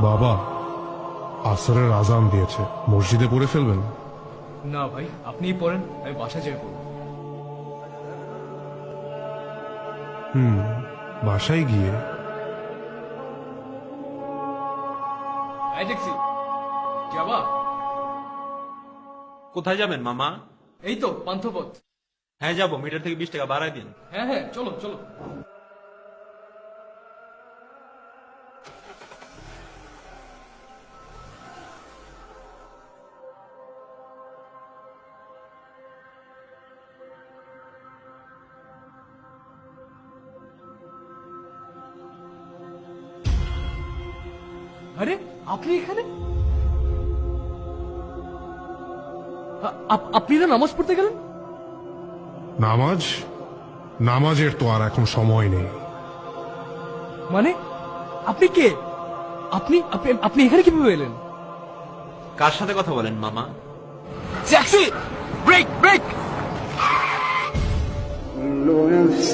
বাবা, আসরের আজান দিয়েছে, মসজিদে পড়ে ফেলবেন? না ভাই, আপনিই পড়েন, আমি বাসা যাই পড়ব। বাসায় গিয়ে? এই ট্যাক্সি যাবা? কোথায় যাবেন মামা? এই তো পান্থপথ। হ্যাঁ যাবো, মিটার থেকে 20 টাকা বাড়ায় দিন। হ্যাঁ হ্যাঁ, চলো চলো। আরে আপনি এখানে? আপনি না নামাজ পড়তে গেলেন? নামাজের তো আর এখন সময় নেই। মানে আপনি কে? আপনি আপনি আপনি এখানে কিভাবে এলেন? কার সাথে কথা বলেন মামা? Taxi, break break. كل نفس